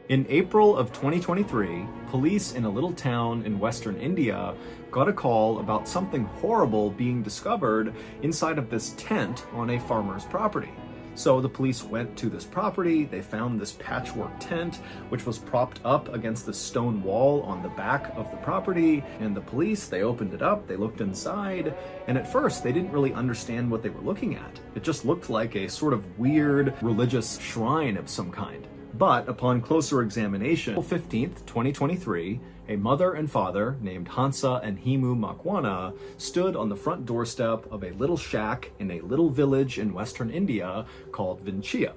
In April of 2023, police in a little town in western India got a call about something horrible being discovered inside of this tent on a farmer's property. So the police went to this property, they found this patchwork tent, which was propped up against the stone wall on the back of the property, and the police, they opened it up, they looked inside, and at first they didn't really understand what they were looking at. It just looked like a sort of weird religious shrine of some kind. But upon closer examination, April 15th, 2023, a mother and father named Hansa and Himu Makwana stood on the front doorstep of a little shack in a little village in western India called Vinchia.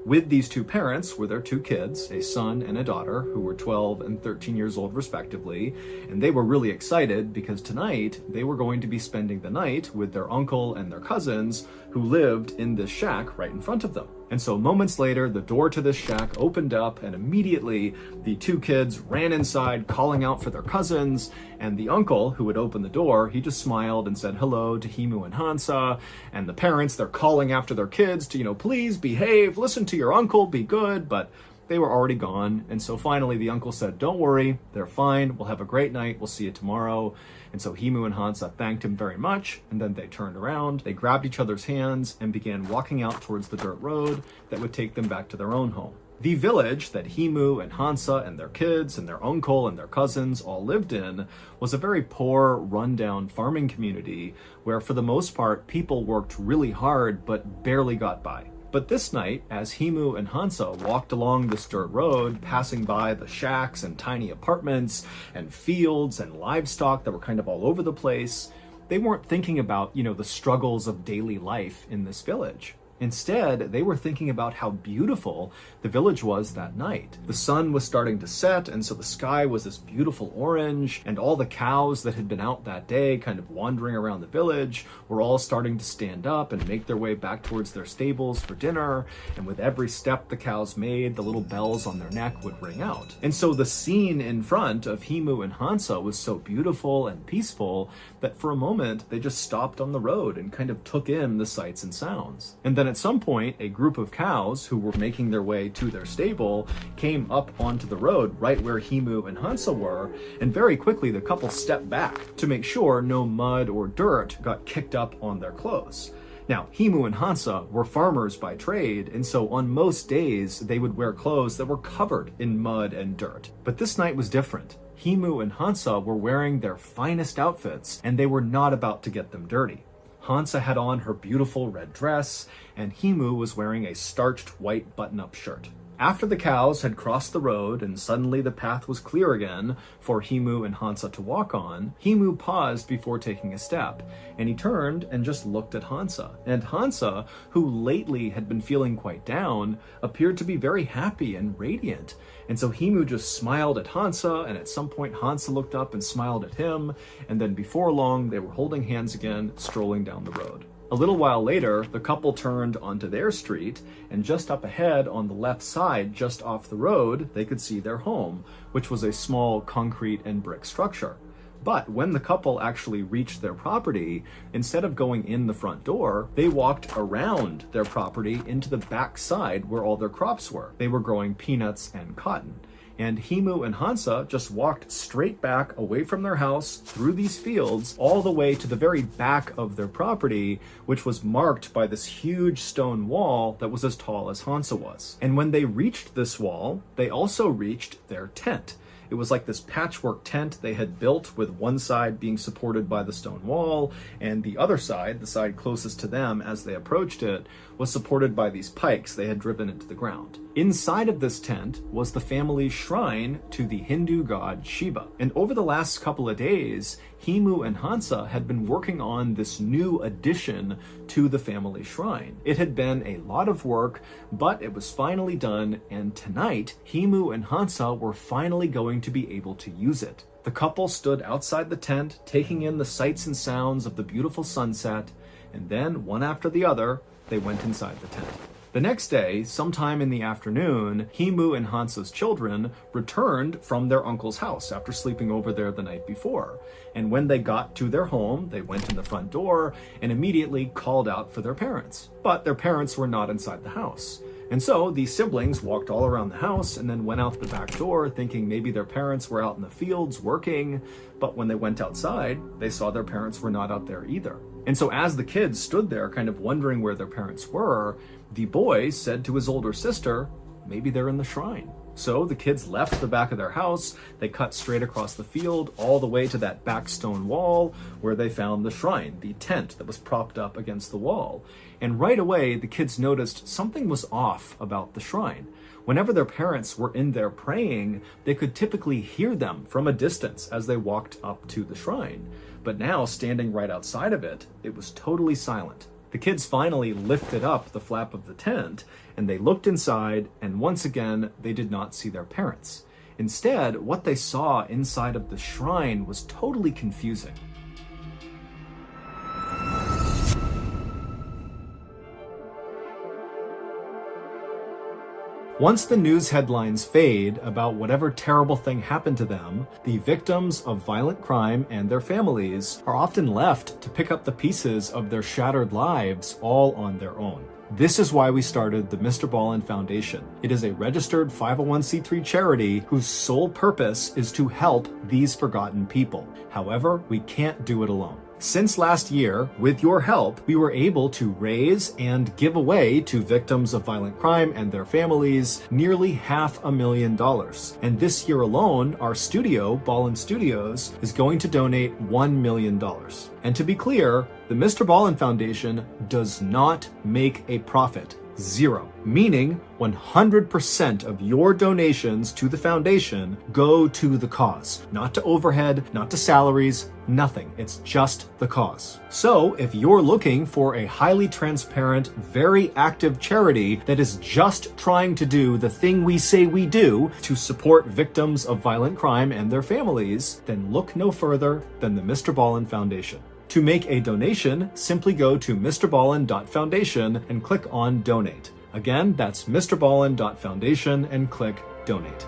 With these two parents were their two kids, a son and a daughter, who were 12 and 13 years old respectively, and they were really excited because tonight they were going to be spending the night with their uncle and their cousins who lived in this shack right in front of them. And so moments later, the door to this shack opened up and immediately the two kids ran inside calling out for their cousins, and the uncle who had opened the door, he just smiled and said hello to Himu and Hansa, and the parents, they're calling after their kids to, please behave, listen to your uncle, be good, but they were already gone. And so finally the uncle said, don't worry, they're fine, we'll have a great night, we'll see you tomorrow. And so Himu and Hansa thanked him very much, and then they turned around, they grabbed each other's hands and began walking out towards the dirt road that would take them back to their own home. The village that Himu and Hansa and their kids and their uncle and their cousins all lived in was a very poor, rundown farming community where for the most part people worked really hard but barely got by. But this night, as Himu and Hansa walked along this dirt road, passing by the shacks and tiny apartments and fields and livestock that were kind of all over the place, they weren't thinking about, the struggles of daily life in this village. Instead, they were thinking about how beautiful the village was that night. The sun was starting to set, and so the sky was this beautiful orange, and all the cows that had been out that day kind of wandering around the village were all starting to stand up and make their way back towards their stables for dinner, and with every step the cows made, the little bells on their neck would ring out. And so the scene in front of Himu and Hansa was so beautiful and peaceful that for a moment they just stopped on the road and kind of took in the sights and sounds. And then at some point, a group of cows who were making their way to their stable came up onto the road right where Himu and Hansa were, and very quickly the couple stepped back to make sure no mud or dirt got kicked up on their clothes. Now, Himu and Hansa were farmers by trade, and so on most days they would wear clothes that were covered in mud and dirt. But this night was different. Himu and Hansa were wearing their finest outfits, and they were not about to get them dirty. Hansa had on her beautiful red dress, and Himu was wearing a starched white button-up shirt. After the cows had crossed the road and suddenly the path was clear again for Himu and Hansa to walk on, Himu paused before taking a step, and he turned and just looked at Hansa. And Hansa, who lately had been feeling quite down, appeared to be very happy and radiant. And so Himu just smiled at Hansa, and at some point Hansa looked up and smiled at him, and then before long they were holding hands again, strolling down the road. A little while later, the couple turned onto their street, and just up ahead on the left side, just off the road, they could see their home, which was a small concrete and brick structure. But when the couple actually reached their property, instead of going in the front door, they walked around their property into the back side where all their crops were. They were growing peanuts and cotton. And Himu and Hansa just walked straight back away from their house through these fields all the way to the very back of their property, which was marked by this huge stone wall that was as tall as Hansa was. And when they reached this wall, they also reached their tent. It was like this patchwork tent they had built, with one side being supported by the stone wall, and the other side, the side closest to them as they approached it, was supported by these pikes they had driven into the ground. Inside of this tent was the family's shrine to the Hindu god Shiva. And over the last couple of days, Himu and Hansa had been working on this new addition to the family shrine. It had been a lot of work, but it was finally done, and tonight, Himu and Hansa were finally going to be able to use it. The couple stood outside the tent, taking in the sights and sounds of the beautiful sunset, and then, one after the other, they went inside the tent. The next day, sometime in the afternoon, Himu and Hansa's children returned from their uncle's house after sleeping over there the night before. And when they got to their home, they went in the front door and immediately called out for their parents. But their parents were not inside the house. And so the siblings walked all around the house and then went out the back door thinking maybe their parents were out in the fields working, but when they went outside, they saw their parents were not out there either. And so as the kids stood there kind of wondering where their parents were, the boy said to his older sister, maybe they're in the shrine. So the kids left the back of their house, they cut straight across the field all the way to that back stone wall where they found the shrine, the tent that was propped up against the wall. And right away, the kids noticed something was off about the shrine. Whenever their parents were in there praying, they could typically hear them from a distance as they walked up to the shrine. But now, standing right outside of it, it was totally silent. The kids finally lifted up the flap of the tent, and they looked inside, and once again, they did not see their parents. Instead, what they saw inside of the shrine was totally confusing. Once the news headlines fade about whatever terrible thing happened to them, the victims of violent crime and their families are often left to pick up the pieces of their shattered lives all on their own. This is why we started the Mr. Ballin Foundation. It is a registered 501c3 charity whose sole purpose is to help these forgotten people. However, we can't do it alone. Since last year, with your help, we were able to raise and give away to victims of violent crime and their families nearly $500,000. And this year alone, our studio, Ballin Studios, is going to donate $1 million. And to be clear, the Mr. Ballin Foundation does not make a profit. Zero. Meaning 100% of your donations to the foundation go to the cause. Not to overhead, not to salaries, nothing. It's just the cause. So if you're looking for a highly transparent, very active charity that is just trying to do the thing we say we do to support victims of violent crime and their families, then look no further than the Mr. Ballin Foundation. To make a donation, simply go to mrballin.foundation and click on Donate. Again, that's mrballin.foundation and click Donate.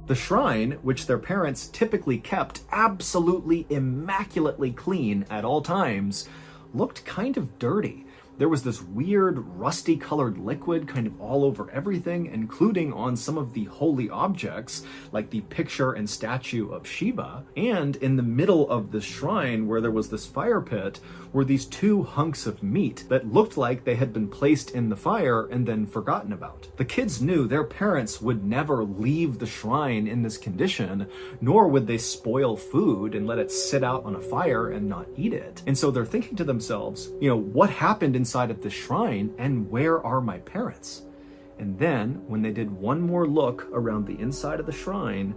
The shrine, which their parents typically kept absolutely immaculately clean at all times, looked kind of dirty. There was this weird rusty colored liquid kind of all over everything, including on some of the holy objects, like the picture and statue of Shiva. And in the middle of the shrine, where there was this fire pit, were these two hunks of meat that looked like they had been placed in the fire and then forgotten about. The kids knew their parents would never leave the shrine in this condition, nor would they spoil food and let it sit out on a fire and not eat it. And so they're thinking to themselves, what happened inside of the shrine, and where are my parents? And then, when they did one more look around the inside of the shrine,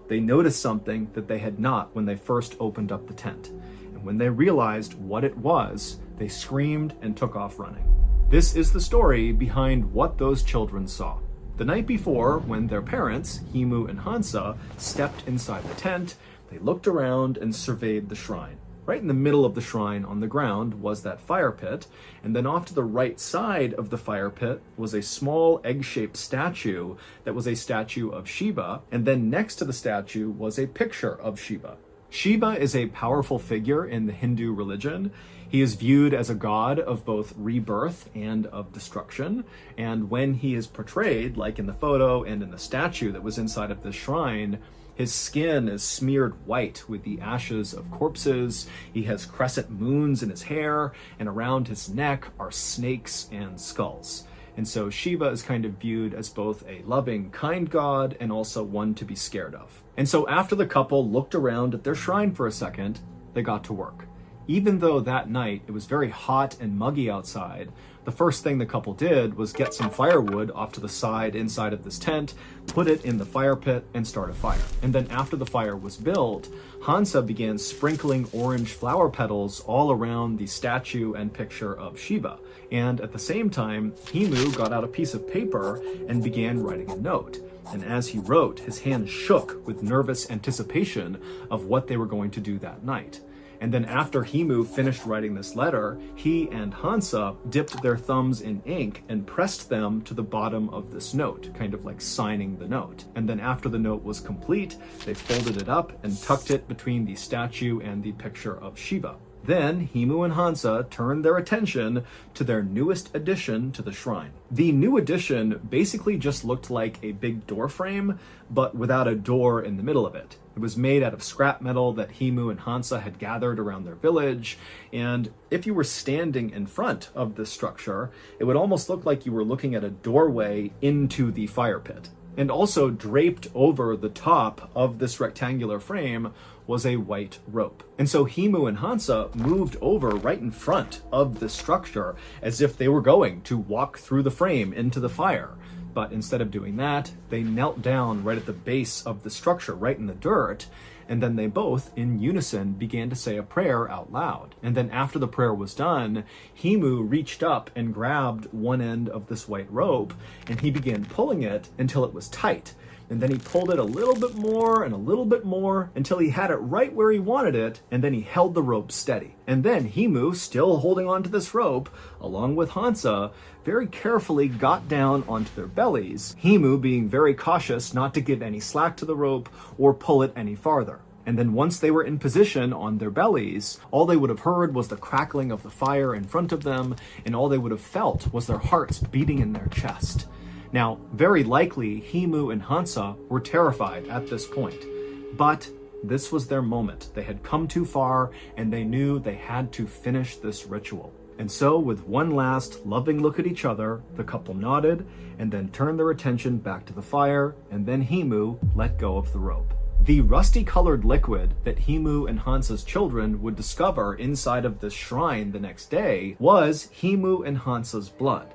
they noticed something that they had not when they first opened up the tent. And when they realized what it was, they screamed and took off running. This is the story behind what those children saw. The night before, when their parents, Himu and Hansa, stepped inside the tent, they looked around and surveyed the shrine. Right in the middle of the shrine on the ground was that fire pit, and then off to the right side of the fire pit was a small egg-shaped statue that was a statue of Shiva, and then next to the statue was a picture of Shiva. Shiva is a powerful figure in the Hindu religion. He is viewed as a god of both rebirth and of destruction, and when he is portrayed, like in the photo and in the statue that was inside of the shrine, his skin is smeared white with the ashes of corpses. He has crescent moons in his hair, and around his neck are snakes and skulls. And so Shiva is kind of viewed as both a loving, kind god and also one to be scared of. And so after the couple looked around at their shrine for a second, they got to work. Even though that night it was very hot and muggy outside, the first thing the couple did was get some firewood off to the side inside of this tent, put it in the fire pit, and start a fire. And then after the fire was built, Hansa began sprinkling orange flower petals all around the statue and picture of Shiva. And at the same time, Himu got out a piece of paper and began writing a note. And as he wrote, his hands shook with nervous anticipation of what they were going to do that night. And then after Himu finished writing this letter, he and Hansa dipped their thumbs in ink and pressed them to the bottom of this note, kind of like signing the note. And then after the note was complete, they folded it up and tucked it between the statue and the picture of Shiva. Then Himu and Hansa turned their attention to their newest addition to the shrine. The new addition basically just looked like a big door frame, but without a door in the middle of it. It was made out of scrap metal that Himu and Hansa had gathered around their village, and if you were standing in front of this structure, it would almost look like you were looking at a doorway into the fire pit. And also draped over the top of this rectangular frame was a white rope. And so Himu and Hansa moved over right in front of the structure as if they were going to walk through the frame into the fire. But instead of doing that, they knelt down right at the base of the structure, right in the dirt, and then they both, in unison, began to say a prayer out loud. And then after the prayer was done, Himu reached up and grabbed one end of this white rope, and he began pulling it until it was tight. And then he pulled it a little bit more and a little bit more until he had it right where he wanted it, and then he held the rope steady. And then Himu, still holding onto this rope, along with Hansa, very carefully got down onto their bellies, Himu being very cautious not to give any slack to the rope or pull it any farther. And then once they were in position on their bellies, all they would have heard was the crackling of the fire in front of them, and all they would have felt was their hearts beating in their chest. Now, very likely, Himu and Hansa were terrified at this point, but this was their moment. They had come too far, and they knew they had to finish this ritual. And so, with one last loving look at each other, the couple nodded, and then turned their attention back to the fire, and then Himu let go of the rope. The rusty-colored liquid that Himu and Hansa's children would discover inside of this shrine the next day was Himu and Hansa's blood.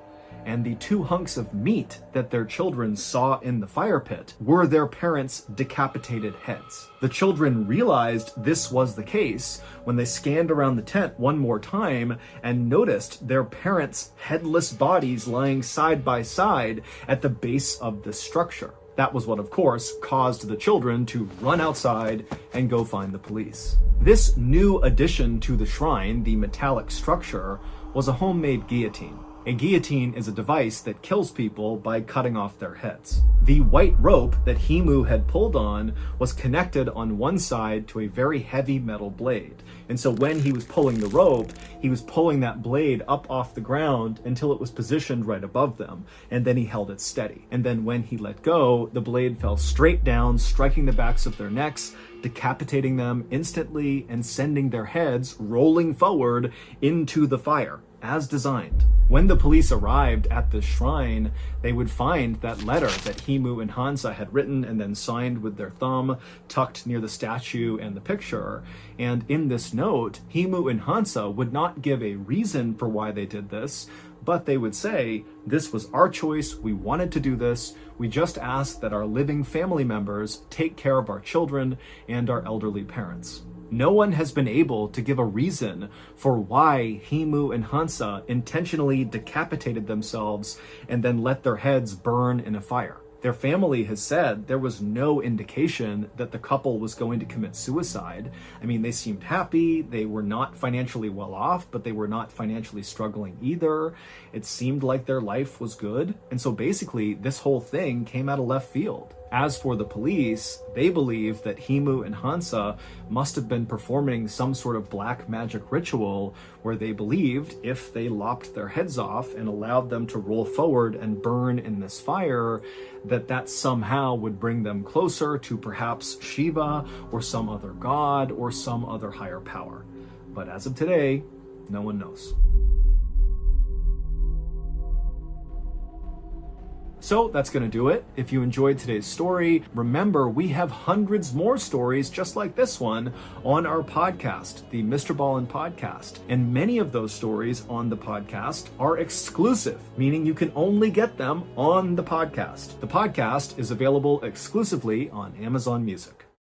And the 2 hunks of meat that their children saw in the fire pit were their parents' decapitated heads. The children realized this was the case when they scanned around the tent one more time and noticed their parents' headless bodies lying side by side at the base of the structure. That was what, of course, caused the children to run outside and go find the police. This new addition to the shrine, the metallic structure, was a homemade guillotine. A guillotine is a device that kills people by cutting off their heads. The white rope that Himu had pulled on was connected on one side to a very heavy metal blade. And so when he was pulling the rope, he was pulling that blade up off the ground until it was positioned right above them. And then he held it steady. And then when he let go, the blade fell straight down, striking the backs of their necks, decapitating them instantly and sending their heads rolling forward into the fire, as designed. When the police arrived at the shrine, they would find that letter that Himu and Hansa had written and then signed with their thumb, tucked near the statue and the picture. And in this note, Himu and Hansa would not give a reason for why they did this, but they would say, "This was our choice, we wanted to do this, we just ask that our living family members take care of our children and our elderly parents." No one has been able to give a reason for why Himu and Hansa intentionally decapitated themselves and then let their heads burn in a fire. Their family has said there was no indication that the couple was going to commit suicide. I mean, they seemed happy, they were not financially well off, but they were not financially struggling either. It seemed like their life was good. And so basically, this whole thing came out of left field. As for the police, they believe that Himu and Hansa must have been performing some sort of black magic ritual where they believed if they lopped their heads off and allowed them to roll forward and burn in this fire, that somehow would bring them closer to perhaps Shiva or some other god or some other higher power. But as of today, no one knows. So that's going to do it. If you enjoyed today's story, remember we have hundreds more stories just like this one on our podcast, the Mr. Ballin Podcast. And many of those stories on the podcast are exclusive, meaning you can only get them on the podcast. The podcast is available exclusively on Amazon Music.